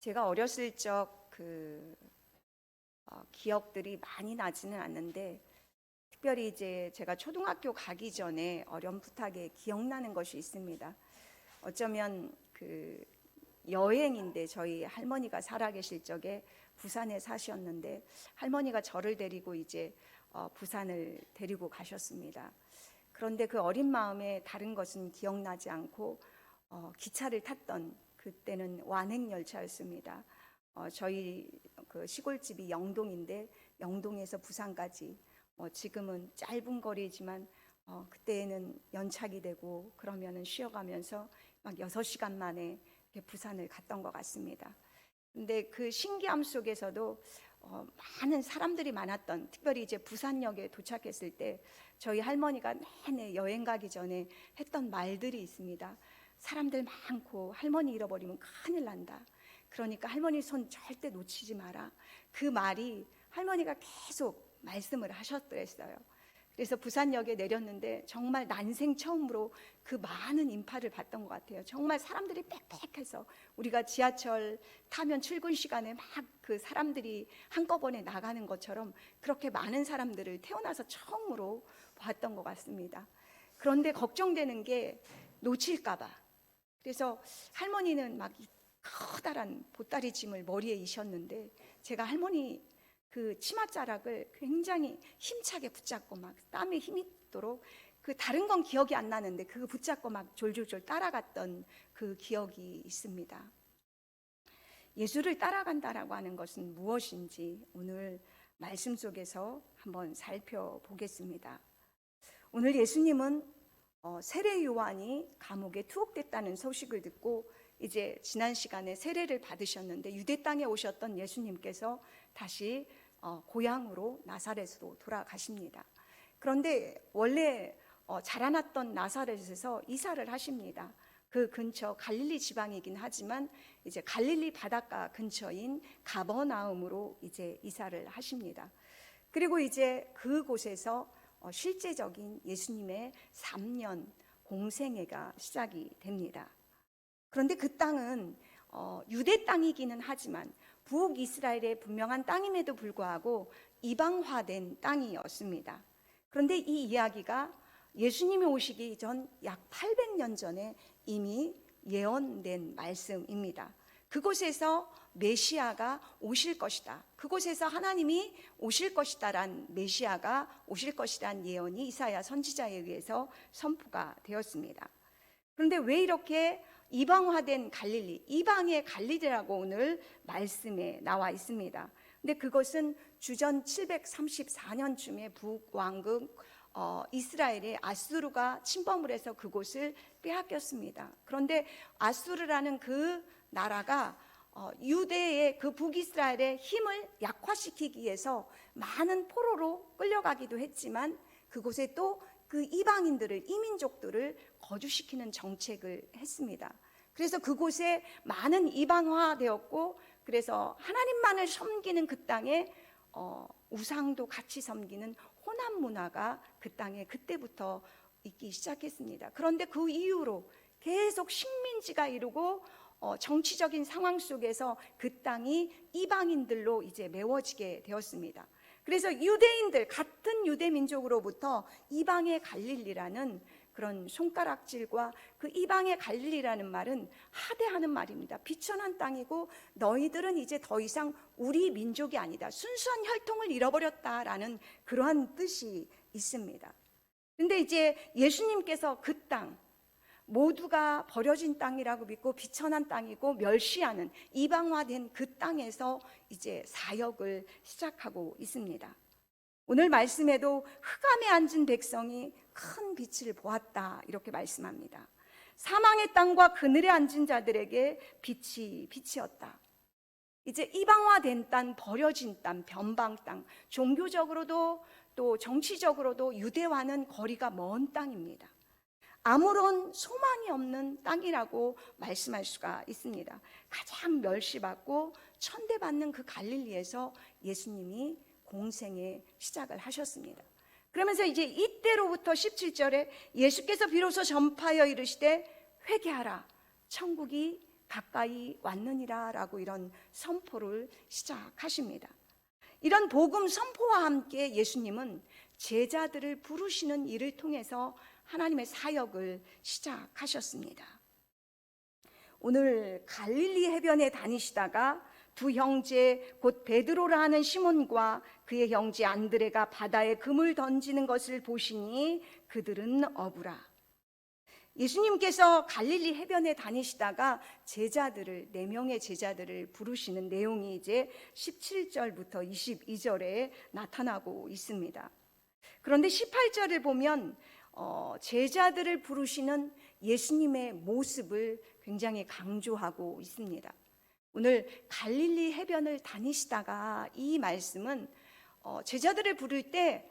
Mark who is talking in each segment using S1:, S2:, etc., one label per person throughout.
S1: 제가 어렸을 적 기억들이 많이 나지는 않는데, 특별히 이제 제가 초등학교 가기 전에 어렴풋하게 기억나는 것이 있습니다. 어쩌면 여행인데, 저희 할머니가 살아계실 적에 부산에 사셨는데, 할머니가 저를 데리고 이제 부산을 데리고 가셨습니다. 그런데 그 어린 마음에 다른 것은 기억나지 않고 기차를 탔던, 그때는 완행열차였습니다. 저희 그 시골집이 영동인데, 영동에서 부산까지 지금은 짧은 거리지만 그때는 연착이 되고 그러면은 쉬어가면서 막 6시간 만에 부산을 갔던 것 같습니다. 근데 그 신기함 속에서도 많은 사람들이 많았던, 특별히 이제 부산역에 도착했을 때 저희 할머니가 내내 여행 가기 전에 했던 말들이 있습니다. 사람들 많고 할머니 잃어버리면 큰일 난다. 그러니까 할머니 손 절대 놓치지 마라. 그 말이 할머니가 계속 말씀을 하셨더랬어요. 그래서 부산역에 내렸는데 정말 난생 처음으로 그 많은 인파를 봤던 것 같아요. 정말 사람들이 빽빽해서 우리가 지하철 타면 출근 시간에 막 그 사람들이 한꺼번에 나가는 것처럼 그렇게 많은 사람들을 태어나서 처음으로 봤던 것 같습니다. 그런데 걱정되는 게 놓칠까 봐. 그래서 할머니는 막 커다란 보따리 짐을 머리에 이셨는데, 제가 할머니 그 치맛자락을 굉장히 힘차게 붙잡고 막 땀에 힘이 있도록, 다른 건 기억이 안 나는데 그거 붙잡고 막 졸졸졸 따라갔던 그 기억이 있습니다. 예수를 따라간다라고 하는 것은 무엇인지 오늘 말씀 속에서 한번 살펴보겠습니다. 오늘 예수님은 세례 요한이 감옥에 투옥됐다는 소식을 듣고 이제 지난 시간에 세례를 받으셨는데, 유대 땅에 오셨던 예수님께서 다시 고향으로 나사렛으로 돌아가십니다. 그런데 원래 자라났던 나사렛에서 이사를 하십니다. 그 근처 갈릴리 지방이긴 하지만 이제 갈릴리 바닷가 근처인 가버나움으로 이제 이사를 하십니다. 그리고 이제 그곳에서 실제적인 예수님의 3년 공생애가 시작이 됩니다. 그런데 그 땅은 유대 땅이기는 하지만 북이스라엘의 분명한 땅임에도 불구하고 이방화된 땅이었습니다. 그런데 이 이야기가 예수님이 오시기 전 약 800년 전에 이미 예언된 말씀입니다. 그곳에서 메시아가 오실 것이다. 그곳에서 하나님이 오실 것이다란, 메시아가 오실 것이란 예언이 이사야 선지자에 의해서 선포가 되었습니다. 그런데 왜 이렇게 이방화된 갈릴리, 이방의 갈릴리라고 오늘 말씀에 나와 있습니다. 근데 그것은 주전 734년쯤에 북왕국 이스라엘의 아수르가 침범을 해서 그곳을 빼앗겼습니다. 그런데 아수르라는 그 나라가 유대의 그 북이스라엘의 힘을 약화시키기 위해서 많은 포로로 끌려가기도 했지만, 그곳에 또 그 이방인들을, 이민족들을 거주시키는 정책을 했습니다. 그래서 그곳에 많은 이방화되었고, 그래서 하나님만을 섬기는 그 땅에 우상도 같이 섬기는 혼합 문화가 그 땅에 그때부터 있기 시작했습니다. 그런데 그 이후로 계속 식민지가 이루고 정치적인 상황 속에서 그 땅이 이방인들로 이제 메워지게 되었습니다. 그래서 유대인들, 같은 유대 민족으로부터 이방의 갈릴리라는 그런 손가락질과, 그 이방의 갈릴리라는 말은 하대하는 말입니다. 비천한 땅이고 너희들은 이제 더 이상 우리 민족이 아니다, 순수한 혈통을 잃어버렸다라는 그러한 뜻이 있습니다. 그런데 이제 예수님께서 그 땅, 모두가 버려진 땅이라고 믿고 비천한 땅이고 멸시하는 이방화된 그 땅에서 이제 사역을 시작하고 있습니다. 오늘 말씀에도 흑암에 앉은 백성이 큰 빛을 보았다, 이렇게 말씀합니다. 사망의 땅과 그늘에 앉은 자들에게 빛이 빛이었다. 이제 이방화된 땅, 버려진 땅, 변방 땅, 종교적으로도 또 정치적으로도 유대와는 거리가 먼 땅입니다. 아무런 소망이 없는 땅이라고 말씀할 수가 있습니다. 가장 멸시받고 천대받는 그 갈릴리에서 예수님이 공생의 시작을 하셨습니다. 그러면서 이제 이때로부터 17절에 예수께서 비로소 전파하여 이르시되 회개하라, 천국이 가까이 왔느니라라고 이런 선포를 시작하십니다. 이런 복음 선포와 함께 예수님은 제자들을 부르시는 일을 통해서 하나님의 사역을 시작하셨습니다. 오늘 갈릴리 해변에 다니시다가 두 형제 곧 베드로라 하는 시몬과 그의 형제 안드레가 바다에 금을 던지는 것을 보시니 그들은 어부라. 예수님께서 갈릴리 해변에 다니시다가 제자들을, 4명의 제자들을 부르시는 내용이 이제 17절부터 22절에 나타나고 있습니다. 그런데 18절을 보면 제자들을 부르시는 예수님의 모습을 굉장히 강조하고 있습니다. 오늘 갈릴리 해변을 다니시다가 이 말씀은 제자들을 부를 때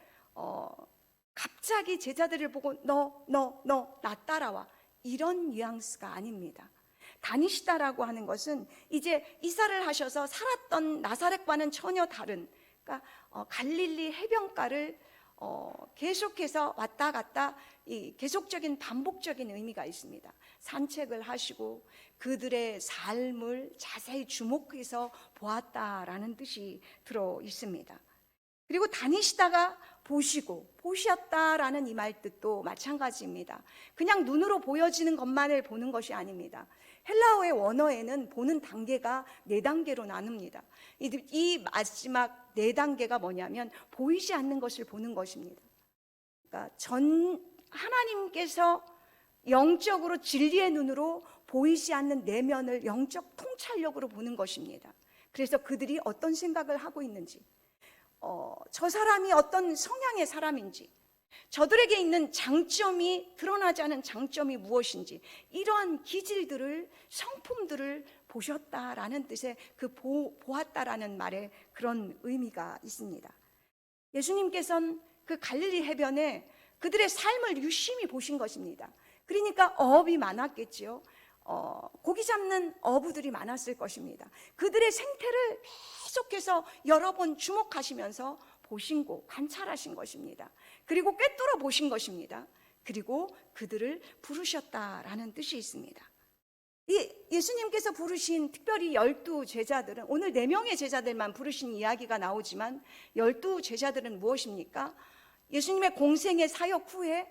S1: 갑자기 제자들을 보고 나 따라와, 이런 뉘앙스가 아닙니다. 다니시다라고 하는 것은 이제 이사를 하셔서 살았던 나사렛과는 전혀 다른, 그러니까 갈릴리 해변가를 계속해서 왔다 갔다 이 계속적인 반복적인 의미가 있습니다. 산책을 하시고 그들의 삶을 자세히 주목해서 보았다라는 뜻이 들어 있습니다. 그리고 다니시다가 보셨다라는 이 말 뜻도 마찬가지입니다. 그냥 눈으로 보여지는 것만을 보는 것이 아닙니다. 헬라어의 원어에는 보는 단계가 4단계로 나눕니다. 이 마지막 4단계가 뭐냐면 보이지 않는 것을 보는 것입니다. 그러니까 하나님께서 영적으로 진리의 눈으로 보이지 않는 내면을 영적 통찰력으로 보는 것입니다. 그래서 그들이 어떤 생각을 하고 있는지, 저 사람이 어떤 성향의 사람인지, 저들에게 있는 장점이, 드러나지 않은 장점이 무엇인지, 이러한 기질들을, 성품들을 보셨다라는 뜻의 그 보았다라는 말에 그런 의미가 있습니다. 예수님께서는 그 갈릴리 해변에 그들의 삶을 유심히 보신 것입니다. 그러니까 어업이 많았겠지요. 고기 잡는 어부들이 많았을 것입니다. 그들의 생태를 계속해서 여러 번 주목하시면서 보시고 관찰하신 것입니다. 그리고 꿰뚫어 보신 것입니다. 그리고 그들을 부르셨다라는 뜻이 있습니다. 예수님께서 부르신 특별히 12제자들은, 오늘 4명의 제자들만 부르신 이야기가 나오지만 12제자들은 무엇입니까? 예수님의 공생의 사역 후에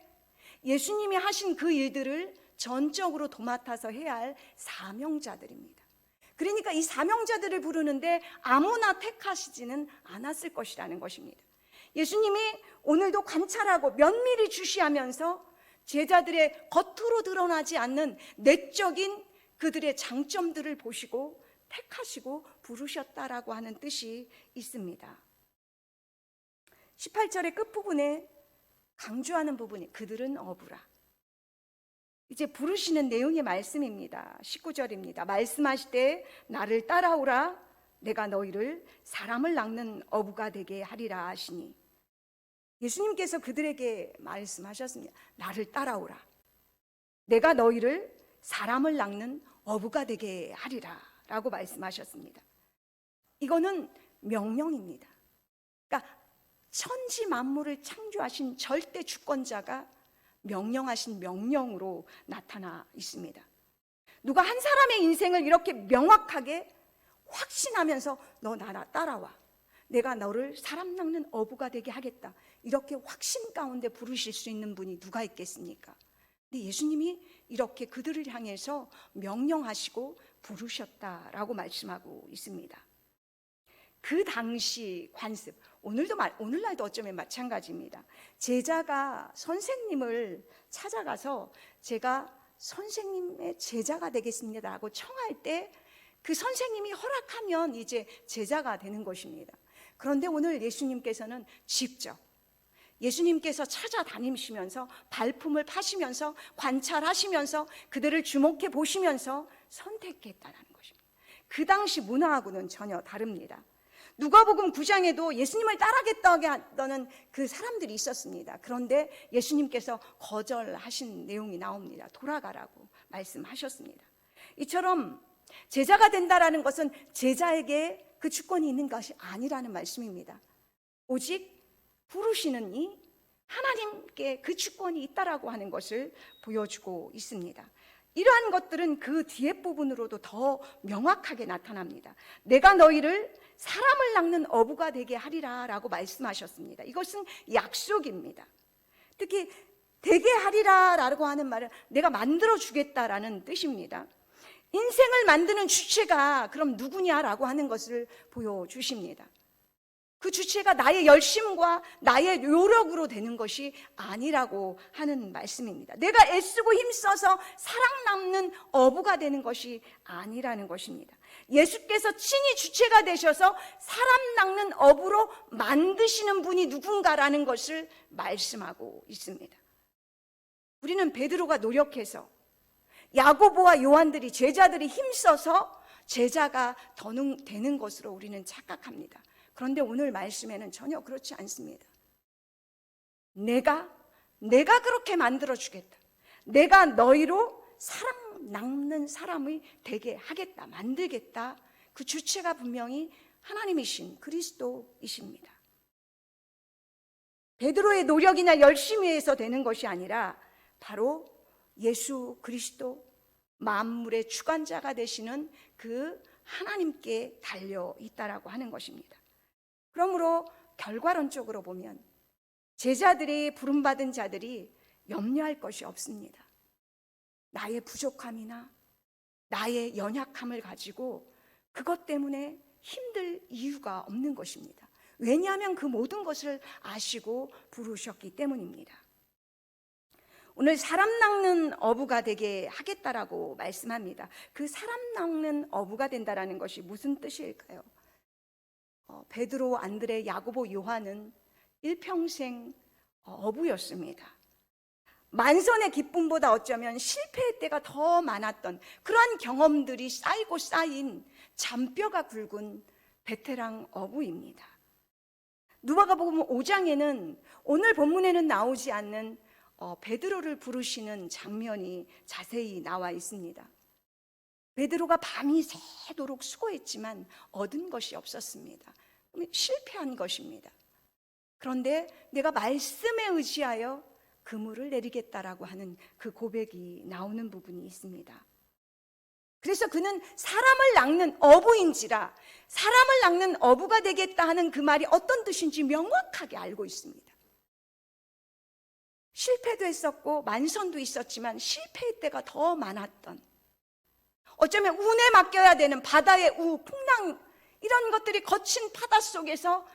S1: 예수님이 하신 그 일들을 전적으로 도맡아서 해야 할 사명자들입니다. 그러니까 이 사명자들을 부르는데 아무나 택하시지는 않았을 것이라는 것입니다. 예수님이 오늘도 관찰하고 면밀히 주시하면서 제자들의 겉으로 드러나지 않는 내적인 그들의 장점들을 보시고 택하시고 부르셨다라고 하는 뜻이 있습니다. 18절의 끝부분에 강조하는 부분이 그들은 어부라. 이제 부르시는 내용의 말씀입니다. 19절입니다. 말씀하시되 나를 따라오라, 내가 너희를 사람을 낚는 어부가 되게 하리라 하시니, 예수님께서 그들에게 말씀하셨습니다. 나를 따라오라, 내가 너희를 사람을 낚는 어부가 되게 하리라 라고 말씀하셨습니다. 이거는 명령입니다. 그러니까 천지 만물을 창조하신 절대 주권자가 명령하신 명령으로 나타나 있습니다. 누가 한 사람의 인생을 이렇게 명확하게 확신하면서 너 나라 따라와, 내가 너를 사람 낚는 어부가 되게 하겠다, 이렇게 확신 가운데 부르실 수 있는 분이 누가 있겠습니까? 근데 예수님이 이렇게 그들을 향해서 명령하시고 부르셨다라고 말씀하고 있습니다. 그 당시 관습, 오늘날도 어쩌면 마찬가지입니다. 제자가 선생님을 찾아가서 제가 선생님의 제자가 되겠습니다라고 청할 때 그 선생님이 허락하면 이제 제자가 되는 것입니다. 그런데 오늘 예수님께서는 직접 예수님께서 찾아다니시면서 발품을 파시면서 관찰하시면서 그들을 주목해 보시면서 선택했다는 것입니다. 그 당시 문화하고는 전혀 다릅니다. 누가복음 9장에도 예수님을 따라겠다고 하는 그 사람들이 있었습니다. 그런데 예수님께서 거절하신 내용이 나옵니다. 돌아가라고 말씀하셨습니다. 이처럼 제자가 된다라는 것은 제자에게 그 주권이 있는 것이 아니라는 말씀입니다. 오직 부르시는 이 하나님께 그 주권이 있다라고 하는 것을 보여주고 있습니다. 이러한 것들은 그 뒤에 부분으로도 더 명확하게 나타납니다. 내가 너희를 사람을 낚는 어부가 되게 하리라 라고 말씀하셨습니다. 이것은 약속입니다. 특히 되게 하리라 라고 하는 말은 내가 만들어 주겠다라는 뜻입니다. 인생을 만드는 주체가 그럼 누구냐라고 하는 것을 보여주십니다. 그 주체가 나의 열심과 나의 노력으로 되는 것이 아니라고 하는 말씀입니다. 내가 애쓰고 힘써서 사랑 남는 어부가 되는 것이 아니라는 것입니다. 예수께서 친히 주체가 되셔서 사람 낚는 어부로 만드시는 분이 누군가라는 것을 말씀하고 있습니다. 우리는 베드로가 노력해서 야고보와 요한들이 제자들이 힘써서 제자가 되는 것으로 우리는 착각합니다. 그런데 오늘 말씀에는 전혀 그렇지 않습니다. 내가 그렇게 만들어 주겠다. 내가 너희로 사랑 낚는 사람이 되게 하겠다, 만들겠다. 그 주체가 분명히 하나님이신 그리스도이십니다. 베드로의 노력이나 열심히해서 되는 것이 아니라 바로 예수 그리스도 만물의 주관자가 되시는 그 하나님께 달려 있다라고 하는 것입니다. 그러므로 결과론적으로 보면 제자들이 부름받은 자들이 염려할 것이 없습니다. 나의 부족함이나 나의 연약함을 가지고 그것 때문에 힘들 이유가 없는 것입니다. 왜냐하면 그 모든 것을 아시고 부르셨기 때문입니다. 오늘 사람 낚는 어부가 되게 하겠다라고 말씀합니다. 그 사람 낚는 어부가 된다라는 것이 무슨 뜻일까요? 베드로, 안드레, 야고보, 요한은 일평생 어부였습니다. 만선의 기쁨보다 어쩌면 실패의 때가 더 많았던 그러한 경험들이 쌓이고 쌓인 잔뼈가 굵은 베테랑 어부입니다. 누가복음 5장에는 오늘 본문에는 나오지 않는 베드로를 부르시는 장면이 자세히 나와 있습니다. 베드로가 밤이 새도록 수고했지만 얻은 것이 없었습니다. 실패한 것입니다. 그런데 내가 말씀에 의지하여 그물을 내리겠다라고 하는 그 고백이 나오는 부분이 있습니다. 그래서 그는 사람을 낚는 어부인지라 사람을 낚는 어부가 되겠다 하는 그 말이 어떤 뜻인지 명확하게 알고 있습니다. 실패도 했었고 만선도 있었지만 실패의 때가 더 많았던, 어쩌면 운에 맡겨야 되는 바다의 풍랑 이런 것들이 거친 바다 속에서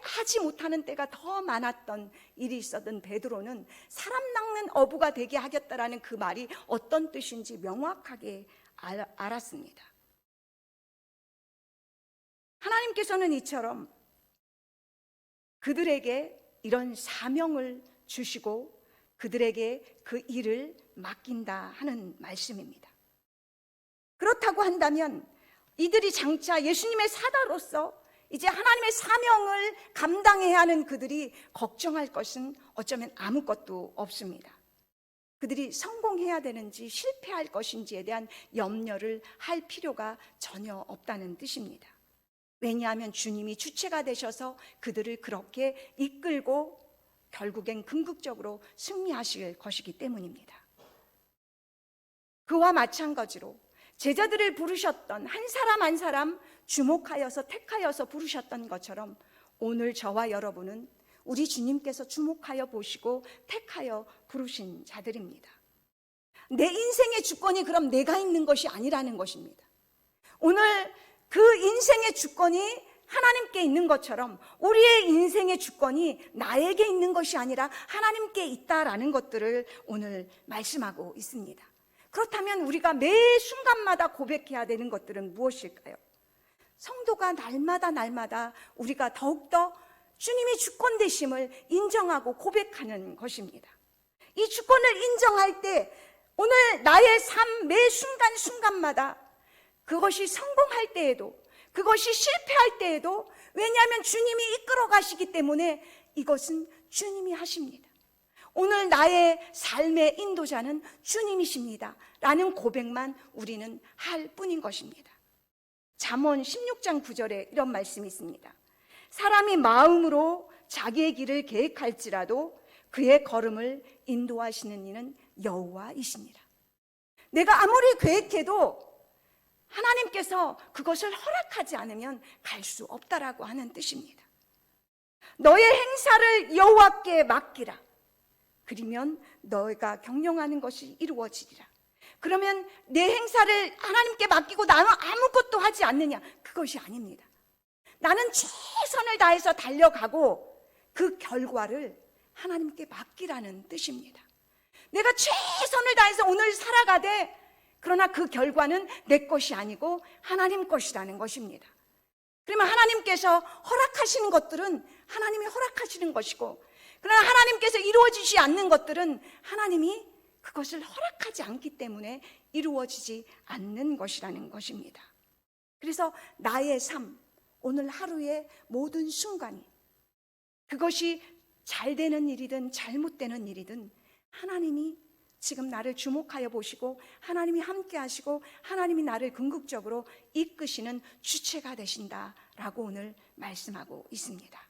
S1: 하지 못하는 때가 더 많았던 일이 있었던 베드로는 사람 낚는 어부가 되게 하겠다라는 그 말이 어떤 뜻인지 명확하게 알았습니다. 하나님께서는 이처럼 그들에게 이런 사명을 주시고 그들에게 그 일을 맡긴다 하는 말씀입니다. 그렇다고 한다면 이들이 장차 예수님의 사다로서 이제 하나님의 사명을 감당해야 하는 그들이 걱정할 것은 어쩌면 아무것도 없습니다. 그들이 성공해야 되는지 실패할 것인지에 대한 염려를 할 필요가 전혀 없다는 뜻입니다. 왜냐하면 주님이 주체가 되셔서 그들을 그렇게 이끌고 결국엔 궁극적으로 승리하실 것이기 때문입니다. 그와 마찬가지로 제자들을 부르셨던 한 사람 한 사람 주목하여서 택하여서 부르셨던 것처럼 오늘 저와 여러분은 우리 주님께서 주목하여 보시고 택하여 부르신 자들입니다. 내 인생의 주권이 그럼 내가 있는 것이 아니라는 것입니다. 오늘 그 인생의 주권이 하나님께 있는 것처럼 우리의 인생의 주권이 나에게 있는 것이 아니라 하나님께 있다라는 것들을 오늘 말씀하고 있습니다. 그렇다면 우리가 매 순간마다 고백해야 되는 것들은 무엇일까요? 성도가 날마다 우리가 더욱더 주님이 주권 되심을 인정하고 고백하는 것입니다. 이 주권을 인정할 때 오늘 나의 삶 매 순간마다 그것이 성공할 때에도 그것이 실패할 때에도, 왜냐하면 주님이 이끌어 가시기 때문에 이것은 주님이 하십니다. 오늘 나의 삶의 인도자는 주님이십니다 라는 고백만 우리는 할 뿐인 것입니다. 잠언 16장 9절에 이런 말씀이 있습니다. 사람이 마음으로 자기의 길을 계획할지라도 그의 걸음을 인도하시는 이는 여호와이시니라. 내가 아무리 계획해도 하나님께서 그것을 허락하지 않으면 갈 수 없다라고 하는 뜻입니다. 너의 행사를 여호와께 맡기라. 그러면 너희가 경영하는 것이 이루어지리라. 그러면 내 행사를 하나님께 맡기고 나는 아무것도 하지 않느냐? 그것이 아닙니다. 나는 최선을 다해서 달려가고 그 결과를 하나님께 맡기라는 뜻입니다. 내가 최선을 다해서 오늘 살아가되 그러나 그 결과는 내 것이 아니고 하나님 것이라는 것입니다. 그러면 하나님께서 허락하시는 것들은 하나님이 허락하시는 것이고, 그러나 하나님께서 이루어지지 않는 것들은 하나님이 그것을 허락하지 않기 때문에 이루어지지 않는 것이라는 것입니다. 그래서 나의 삶, 오늘 하루의 모든 순간이, 그것이 잘 되는 일이든 잘못되는 일이든 하나님이 지금 나를 주목하여 보시고 하나님이 함께 하시고 하나님이 나를 궁극적으로 이끄시는 주체가 되신다라고 오늘 말씀하고 있습니다.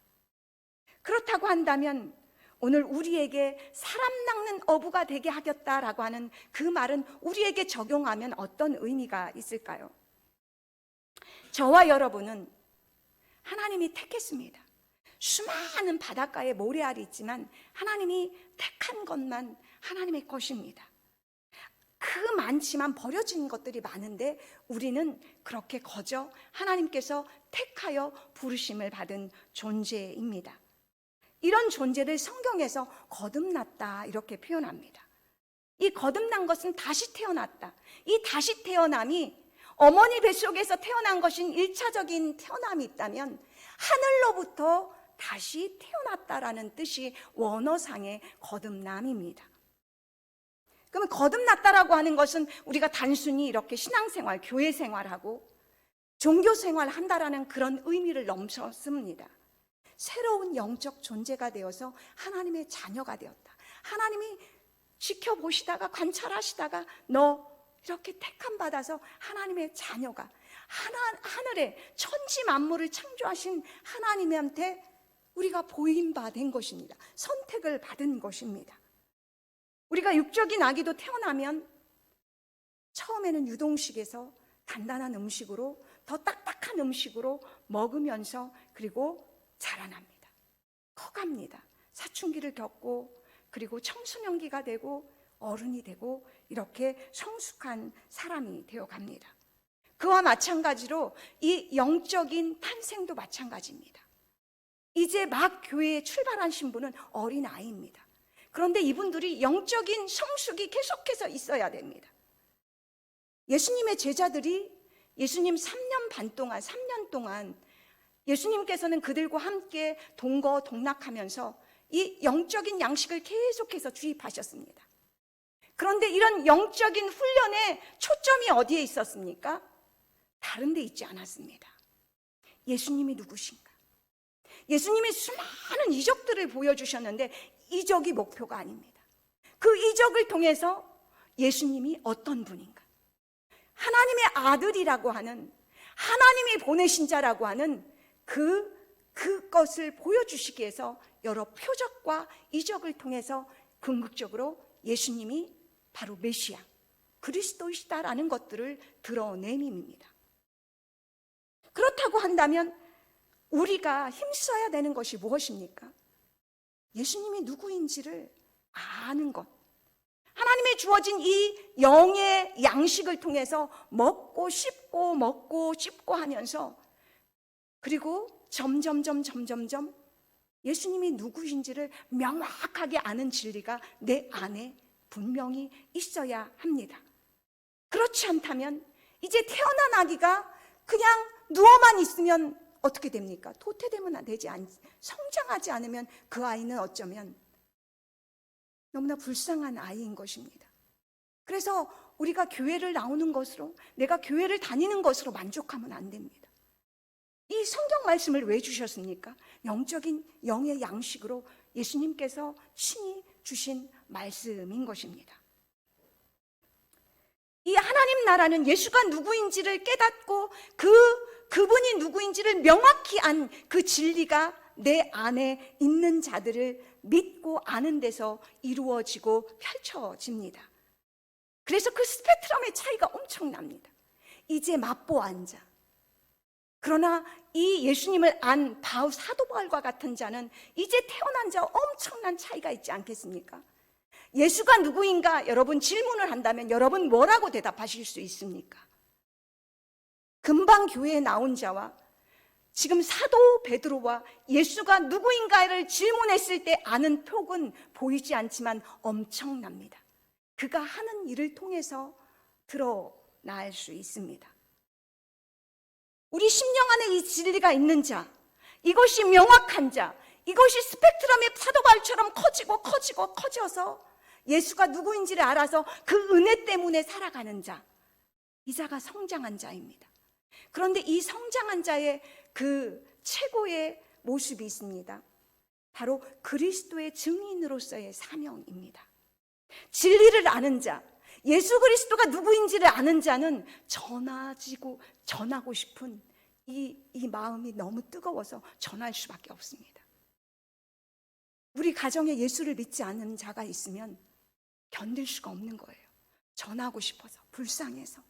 S1: 그렇다고 한다면 오늘 우리에게 사람 낚는 어부가 되게 하겠다라고 하는 그 말은 우리에게 적용하면 어떤 의미가 있을까요? 저와 여러분은 하나님이 택했습니다. 수많은 바닷가에 모래알이 있지만 하나님이 택한 것만 하나님의 것입니다. 그 많지만 버려진 것들이 많은데 우리는 그렇게 거저 하나님께서 택하여 부르심을 받은 존재입니다. 이런 존재를 성경에서 거듭났다 이렇게 표현합니다. 이 거듭난 것은 다시 태어났다. 이 다시 태어남이 어머니 뱃속에서 태어난 것인 1차적인 태어남이 있다면 하늘로부터 다시 태어났다라는 뜻이 원어상의 거듭남입니다. 그러면 거듭났다라고 하는 것은 우리가 단순히 이렇게 신앙생활, 교회생활하고 종교생활 한다라는 그런 의미를 넘어섭니다. 새로운 영적 존재가 되어서 하나님의 자녀가 되었다. 하나님이 지켜보시다가 관찰하시다가 너 이렇게 택함 받아서 하나님의 자녀가 하늘에 천지 만물을 창조하신 하나님한테 우리가 보임 받은 것입니다. 선택을 받은 것입니다. 우리가 육적인 아기도 태어나면 처음에는 유동식에서 단단한 음식으로 더 딱딱한 음식으로 먹으면서 그리고 자라납니다. 커갑니다. 사춘기를 겪고 그리고 청소년기가 되고 어른이 되고 이렇게 성숙한 사람이 되어갑니다. 그와 마찬가지로 이 영적인 탄생도 마찬가지입니다. 이제 막 교회에 출발한 신부는 어린아이입니다. 그런데 이분들이 영적인 성숙이 계속해서 있어야 됩니다. 예수님의 제자들이 예수님 3년 동안 예수님께서는 그들과 함께 동거동락하면서 이 영적인 양식을 계속해서 주입하셨습니다. 그런데 이런 영적인 훈련의 초점이 어디에 있었습니까? 다른 데 있지 않았습니다. 예수님이 누구신가? 예수님이 수많은 이적들을 보여주셨는데 이적이 목표가 아닙니다. 그 이적을 통해서 예수님이 어떤 분인가? 하나님의 아들이라고 하는, 하나님이 보내신 자라고 하는 그것을 보여주시기 위해서 여러 표적과 이적을 통해서 궁극적으로 예수님이 바로 메시아, 그리스도이시다라는 것들을 드러내림입니다. 그렇다고 한다면 우리가 힘써야 되는 것이 무엇입니까? 예수님이 누구인지를 아는 것. 하나님의 주어진 이 영의 양식을 통해서 먹고 씹고 하면서 그리고 점점 예수님이 누구인지를 명확하게 아는 진리가 내 안에 분명히 있어야 합니다. 그렇지 않다면 이제 태어난 아기가 그냥 누워만 있으면 어떻게 됩니까? 도태되면 성장하지 않으면 그 아이는 어쩌면 너무나 불쌍한 아이인 것입니다. 그래서 우리가 교회를 나오는 것으로, 내가 교회를 다니는 것으로 만족하면 안 됩니다. 이 성경 말씀을 왜 주셨습니까? 영적인 영의 양식으로 예수님께서 친히 주신 말씀인 것입니다. 이 하나님 나라는 예수가 누구인지를 깨닫고 그분이 누구인지를 명확히 안 그 진리가 내 안에 있는 자들을 믿고 아는 데서 이루어지고 펼쳐집니다. 그래서 그 스펙트럼의 차이가 엄청납니다. 이제 맛보안 자, 그러나 이 예수님을 안 사도 바울과 같은 자는 이제 태어난 자와 엄청난 차이가 있지 않겠습니까? 예수가 누구인가 여러분 질문을 한다면 여러분 뭐라고 대답하실 수 있습니까? 금방 교회에 나온 자와 지금 사도 베드로와 예수가 누구인가를 질문했을 때 아는 폭은 보이지 않지만 엄청납니다. 그가 하는 일을 통해서 드러날 수 있습니다. 우리 심령 안에 이 진리가 있는 자, 이것이 명확한 자, 이것이 스펙트럼의 사도 바울처럼 커져서 예수가 누구인지를 알아서 그 은혜 때문에 살아가는 자, 이 자가 성장한 자입니다. 그런데 이 성장한 자의 그 최고의 모습이 있습니다. 바로 그리스도의 증인으로서의 사명입니다. 진리를 아는 자, 예수 그리스도가 누구인지를 아는 자는 전하고 싶은 이 마음이 너무 뜨거워서 전할 수밖에 없습니다. 우리 가정에 예수를 믿지 않는 자가 있으면 견딜 수가 없는 거예요. 전하고 싶어서, 불쌍해서.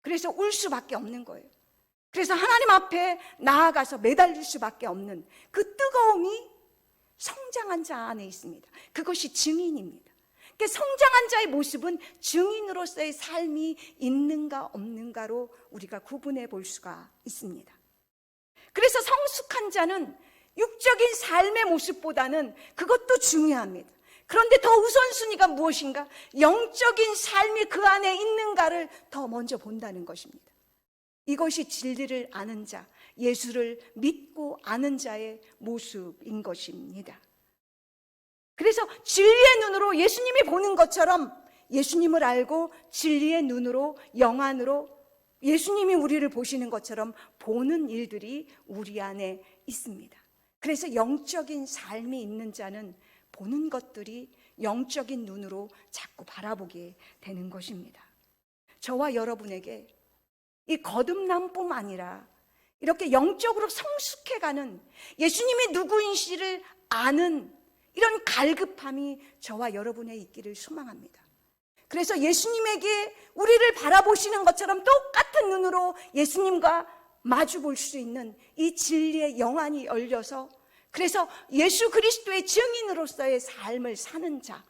S1: 그래서 울 수밖에 없는 거예요. 그래서 하나님 앞에 나아가서 매달릴 수밖에 없는 그 뜨거움이 성장한 자 안에 있습니다. 그것이 증인입니다. 성장한 자의 모습은 증인으로서의 삶이 있는가 없는가로 우리가 구분해 볼 수가 있습니다. 그래서 성숙한 자는 육적인 삶의 모습보다는 그것도 중요합니다. 그런데 더 우선순위가 무엇인가? 영적인 삶이 그 안에 있는가를 더 먼저 본다는 것입니다. 이것이 진리를 아는 자, 예수를 믿고 아는 자의 모습인 것입니다. 그래서 진리의 눈으로 예수님이 보는 것처럼 예수님을 알고 진리의 눈으로, 영안으로 예수님이 우리를 보시는 것처럼 보는 일들이 우리 안에 있습니다. 그래서 영적인 삶이 있는 자는 보는 것들이 영적인 눈으로 자꾸 바라보게 되는 것입니다. 저와 여러분에게 이 거듭남뿐만 아니라 이렇게 영적으로 성숙해가는 예수님이 누구인지를 아는 이런 갈급함이 저와 여러분에 있기를 소망합니다. 그래서 예수님에게 우리를 바라보시는 것처럼 똑같은 눈으로 예수님과 마주 볼 수 있는 이 진리의 영안이 열려서 그래서 예수 그리스도의 증인으로서의 삶을 사는 자,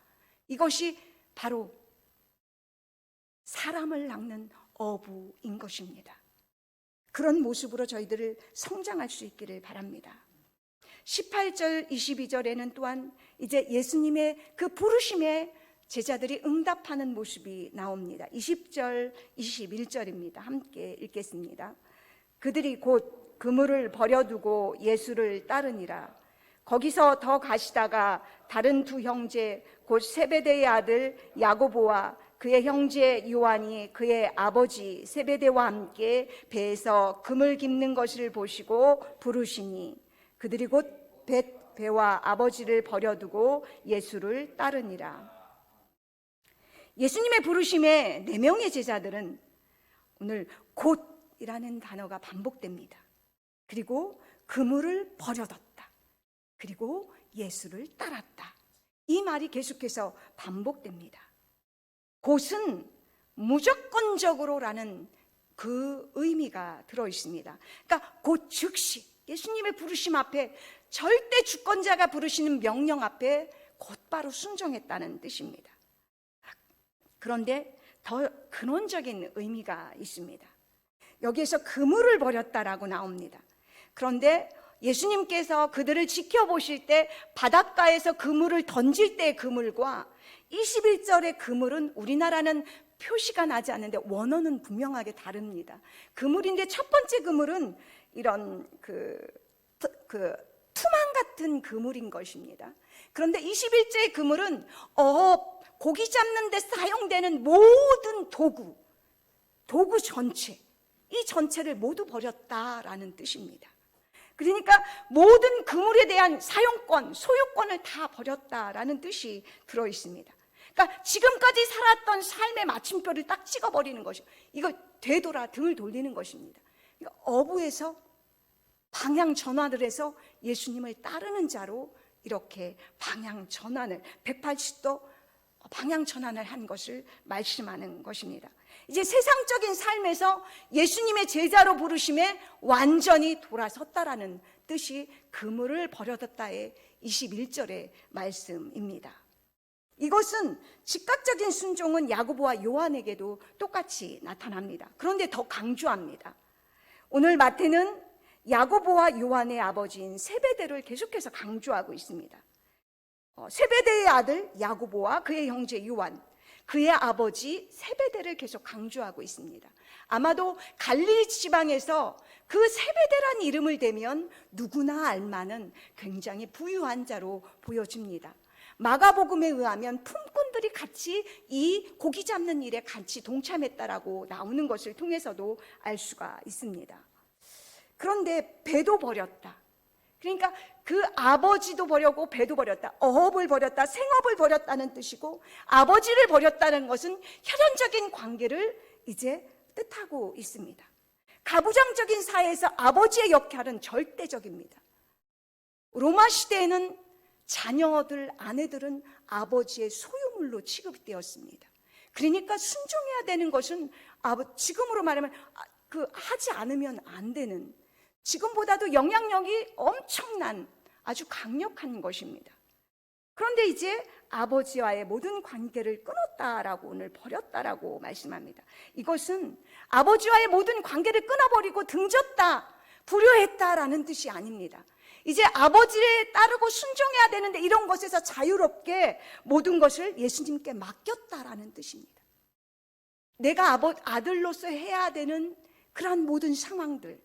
S1: 이것이 바로 사람을 낚는 어부인 것입니다. 그런 모습으로 저희들을 성장할 수 있기를 바랍니다. 18절, 22절에는 또한 이제 예수님의 그 부르심에 제자들이 응답하는 모습이 나옵니다. 20절, 21절입니다. 함께 읽겠습니다. 그들이 곧 그물을 버려두고 예수를 따르니라. 거기서 더 가시다가 다른 두 형제 곧 세베대의 아들 야고보와 그의 형제 요한이 그의 아버지 세베대와 함께 배에서 그물 깁는 것을 보시고 부르시니 그들이 곧 배와 아버지를 버려두고 예수를 따르니라. 예수님의 부르심에 4명의 제자들은 오늘 곧이라는 단어가 반복됩니다. 그리고 그물을 버려뒀다. 그리고 예수를 따랐다. 이 말이 계속해서 반복됩니다. 곧은 무조건적으로라는 그 의미가 들어있습니다. 그러니까 곧 즉시 예수님의 부르심 앞에 절대 주권자가 부르시는 명령 앞에 곧바로 순종했다는 뜻입니다. 그런데 더 근원적인 의미가 있습니다. 여기에서 그물을 버렸다라고 나옵니다. 그런데 예수님께서 그들을 지켜보실 때 바닷가에서 그물을 던질 때의 그물과 21절의 그물은 우리나라는 표시가 나지 않는데 원어는 분명하게 다릅니다. 그물인데 첫 번째 그물은 이런 그 투망 같은 그물인 것입니다. 그런데 21절의 그물은 고기 잡는 데 사용되는 모든 도구 전체, 이 전체를 모두 버렸다라는 뜻입니다. 그러니까 모든 그물에 대한 사용권, 소유권을 다 버렸다라는 뜻이 들어있습니다. 그러니까 지금까지 살았던 삶의 마침표를 딱 찍어버리는 것이, 이거 되돌아 등을 돌리는 것입니다. 그러니까 어부에서 방향 전환을 해서 예수님을 따르는 자로 이렇게 방향 전환을 180도 방향 전환을 한 것을 말씀하는 것입니다. 이제 세상적인 삶에서 예수님의 제자로 부르심에 완전히 돌아섰다라는 뜻이 그물을 버려뒀다의 21절의 말씀입니다. 이것은 즉각적인 순종은 야고보와 요한에게도 똑같이 나타납니다. 그런데 더 강조합니다. 오늘 마태는 야고보와 요한의 아버지인 세베대를 계속해서 강조하고 있습니다. 세베대의 아들 야고보와 그의 형제 요한, 그의 아버지 세베대를 계속 강조하고 있습니다. 아마도 갈릴리 지방에서 그 세베대란 이름을 대면 누구나 알만한 굉장히 부유한 자로 보여집니다. 마가복음에 의하면 품꾼들이 같이 이 고기 잡는 일에 같이 동참했다라고 나오는 것을 통해서도 알 수가 있습니다. 그런데 배도 버렸다. 그러니까 그 아버지도 버렸고 배도 버렸다. 어업을 버렸다. 생업을 버렸다는 뜻이고, 아버지를 버렸다는 것은 혈연적인 관계를 이제 뜻하고 있습니다. 가부장적인 사회에서 아버지의 역할은 절대적입니다. 로마 시대에는 자녀들, 아내들은 아버지의 소유물로 취급되었습니다. 그러니까 순종해야 되는 것은 지금으로 말하면 하지 않으면 안 되는, 지금보다도 영향력이 엄청난 아주 강력한 것입니다. 그런데 이제 아버지와의 모든 관계를 끊었다라고, 오늘 버렸다라고 말씀합니다. 이것은 아버지와의 모든 관계를 끊어버리고 등졌다, 불효했다라는 뜻이 아닙니다. 이제 아버지를 따르고 순종해야 되는데 이런 것에서 자유롭게 모든 것을 예수님께 맡겼다라는 뜻입니다. 내가 아들로서 해야 되는 그러한 모든 상황들,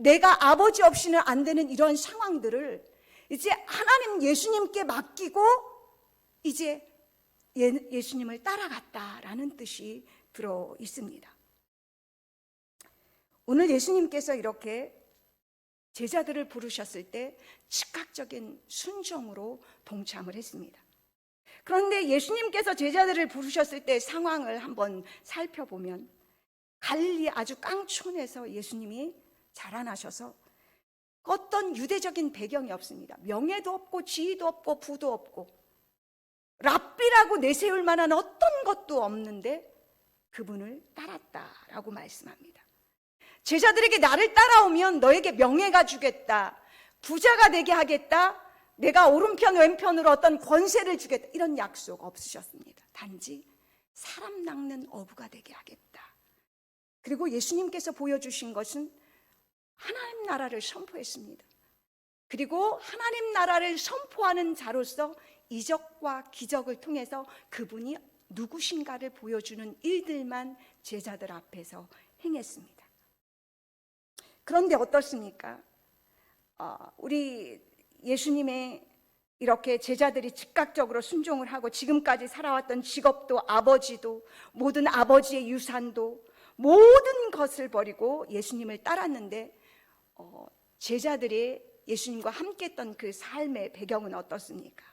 S1: 내가 아버지 없이는 안 되는 이런 상황들을 이제 하나님 예수님께 맡기고 이제 예수님을 따라갔다라는 뜻이 들어 있습니다. 오늘 예수님께서 이렇게 제자들을 부르셨을 때 즉각적인 순종으로 동참을 했습니다. 그런데 예수님께서 제자들을 부르셨을 때 상황을 한번 살펴보면 갈릴리 아주 깡촌에서 예수님이 자라나셔서 어떤 유대적인 배경이 없습니다. 명예도 없고 지위도 없고 부도 없고 랍비라고 내세울 만한 어떤 것도 없는데 그분을 따랐다라고 말씀합니다. 제자들에게 나를 따라오면 너에게 명예가 주겠다, 부자가 되게 하겠다, 내가 오른편 왼편으로 어떤 권세를 주겠다, 이런 약속 없으셨습니다. 단지 사람 낚는 어부가 되게 하겠다. 그리고 예수님께서 보여주신 것은 하나님 나라를 선포했습니다. 그리고 하나님 나라를 선포하는 자로서 이적과 기적을 통해서 그분이 누구신가를 보여주는 일들만 제자들 앞에서 행했습니다. 그런데 어떻습니까? 우리 예수님의 이렇게 제자들이 즉각적으로 순종을 하고 지금까지 살아왔던 직업도 아버지도 모든 아버지의 유산도 모든 것을 버리고 예수님을 따랐는데 제자들이 예수님과 함께했던 그 삶의 배경은 어떻습니까?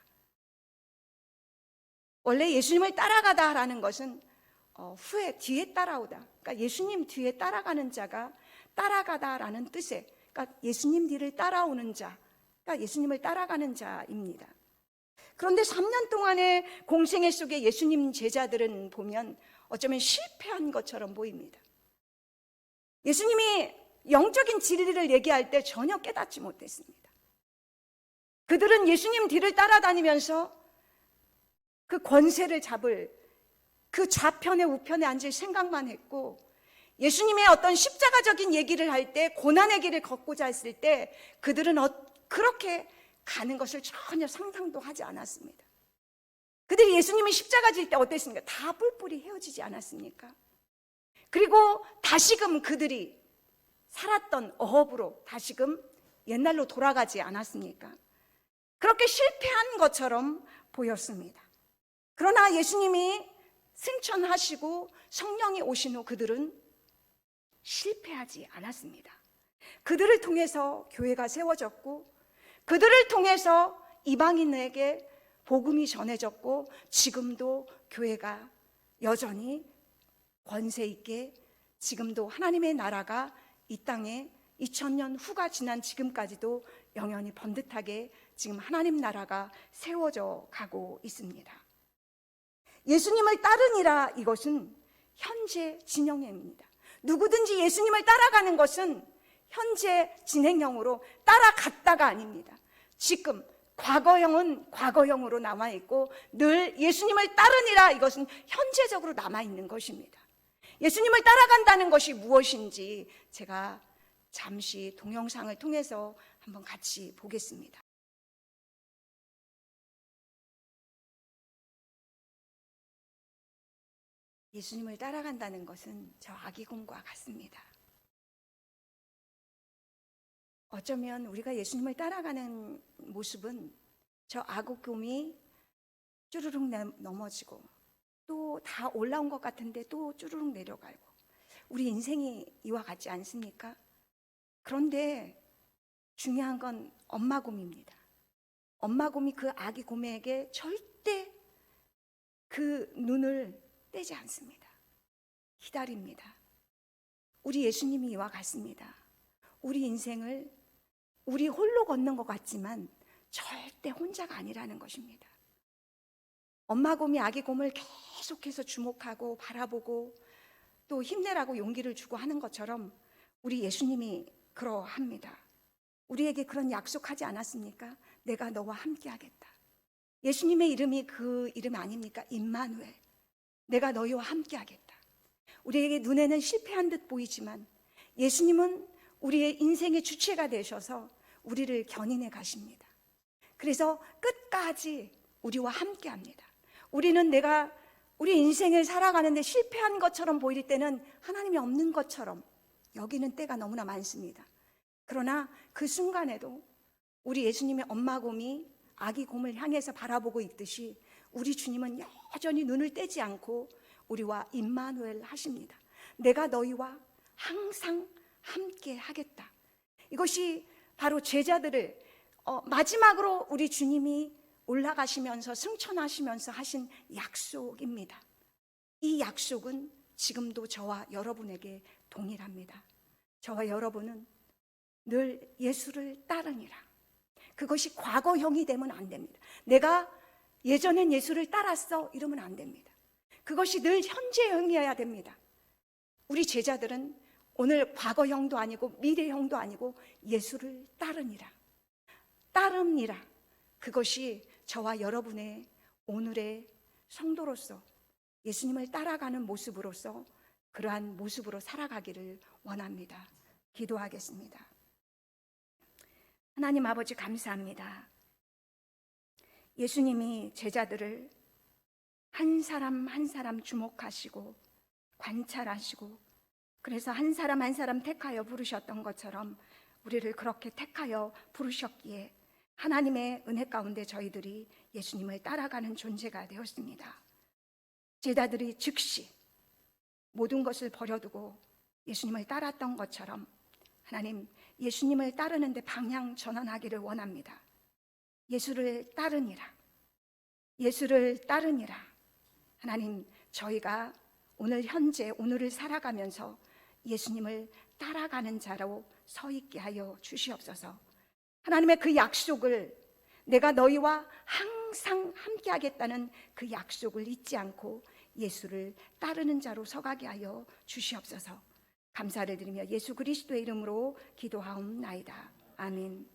S1: 원래 예수님을 따라가다라는 것은 후에 뒤에 따라오다, 그러니까 예수님 뒤에 따라가는 자가 따라가다라는 뜻에, 그러니까 예수님 뒤를 따라오는 자, 그러니까 예수님을 따라가는 자입니다. 그런데 3년 동안의 공생애 속에 예수님 제자들은 보면 어쩌면 실패한 것처럼 보입니다. 예수님이 영적인 진리를 얘기할 때 전혀 깨닫지 못했습니다. 그들은 예수님 뒤를 따라다니면서 그 권세를 잡을, 그 좌편에 우편에 앉을 생각만 했고, 예수님의 어떤 십자가적인 얘기를 할 때, 고난의 길을 걷고자 했을 때 그들은 그렇게 가는 것을 전혀 상상도 하지 않았습니다. 그들이 예수님이 십자가 질 때 어땠습니까? 다 뿔뿔이 헤어지지 않았습니까? 그리고 다시금 그들이 살았던 어업으로 다시금 옛날로 돌아가지 않았습니까? 그렇게 실패한 것처럼 보였습니다. 그러나 예수님이 승천하시고 성령이 오신 후 그들은 실패하지 않았습니다. 그들을 통해서 교회가 세워졌고, 그들을 통해서 이방인에게 복음이 전해졌고, 지금도 교회가 여전히 권세 있게 지금도 하나님의 나라가 이 땅에 2000년 후가 지난 지금까지도 영원히 번듯하게 지금 하나님 나라가 세워져 가고 있습니다. 예수님을 따르니라, 이것은 현재 진행형입니다. 누구든지 예수님을 따라가는 것은 현재 진행형으로 따라갔다가 아닙니다. 지금 과거형은 과거형으로 남아있고 늘 예수님을 따르니라, 이것은 현재적으로 남아있는 것입니다. 예수님을 따라간다는 것이 무엇인지 제가 잠시 동영상을 통해서 한번 같이 보겠습니다. 예수님을 따라간다는 것은 저 아기곰과 같습니다. 어쩌면 우리가 예수님을 따라가는 모습은 저 아기곰이 쭈르륵 넘어지고 또 다 올라온 것 같은데 또 쭈르륵 내려가고, 우리 인생이 이와 같지 않습니까? 그런데 중요한 건 엄마 곰입니다. 엄마 곰이 그 아기 곰에게 절대 그 눈을 떼지 않습니다. 기다립니다. 우리 예수님이 이와 같습니다. 우리 인생을 우리 홀로 걷는 것 같지만 절대 혼자가 아니라는 것입니다. 엄마 곰이 아기 곰을 계속해서 주목하고 바라보고 또 힘내라고 용기를 주고 하는 것처럼 우리 예수님이 그러합니다. 우리에게 그런 약속하지 않았습니까? 내가 너와 함께 하겠다. 예수님의 이름이 그 이름 아닙니까? 임마누엘. 내가 너희와 함께 하겠다. 우리에게 눈에는 실패한 듯 보이지만 예수님은 우리의 인생의 주체가 되셔서 우리를 견인해 가십니다. 그래서 끝까지 우리와 함께 합니다. 우리는 우리 인생을 살아가는데 실패한 것처럼 보일 때는 하나님이 없는 것처럼 여기는 때가 너무나 많습니다. 그러나 그 순간에도 우리 예수님의 엄마 곰이 아기 곰을 향해서 바라보고 있듯이 우리 주님은 여전히 눈을 떼지 않고 우리와 임마누엘 하십니다. 내가 너희와 항상 함께 하겠다. 이것이 바로 제자들을 마지막으로 우리 주님이 올라가시면서 승천하시면서 하신 약속입니다. 이 약속은 지금도 저와 여러분에게 동일합니다. 저와 여러분은 늘 예수를 따르니라. 그것이 과거형이 되면 안 됩니다. 내가 예전엔 예수를 따랐어 이러면 안 됩니다. 그것이 늘 현재형이어야 됩니다. 우리 제자들은 오늘 과거형도 아니고 미래형도 아니고 예수를 따르니라. 따릅니다. 그것이 저와 여러분의 오늘의 성도로서 예수님을 따라가는 모습으로서 그러한 모습으로 살아가기를 원합니다. 기도하겠습니다. 하나님 아버지, 감사합니다. 예수님이 제자들을 한 사람 한 사람 주목하시고 관찰하시고 그래서 한 사람 한 사람 택하여 부르셨던 것처럼 우리를 그렇게 택하여 부르셨기에 하나님의 은혜 가운데 저희들이 예수님을 따라가는 존재가 되었습니다. 제자들이 즉시 모든 것을 버려두고 예수님을 따랐던 것처럼 하나님, 예수님을 따르는데 방향 전환하기를 원합니다. 예수를 따르니라. 예수를 따르니라. 하나님, 저희가 오늘 현재 오늘을 살아가면서 예수님을 따라가는 자로 서 있게 하여 주시옵소서. 하나님의 그 약속을, 내가 너희와 항상 함께 하겠다는 그 약속을 잊지 않고 예수를 따르는 자로 서가게 하여 주시옵소서. 감사를 드리며 예수 그리스도의 이름으로 기도하옵나이다. 아멘.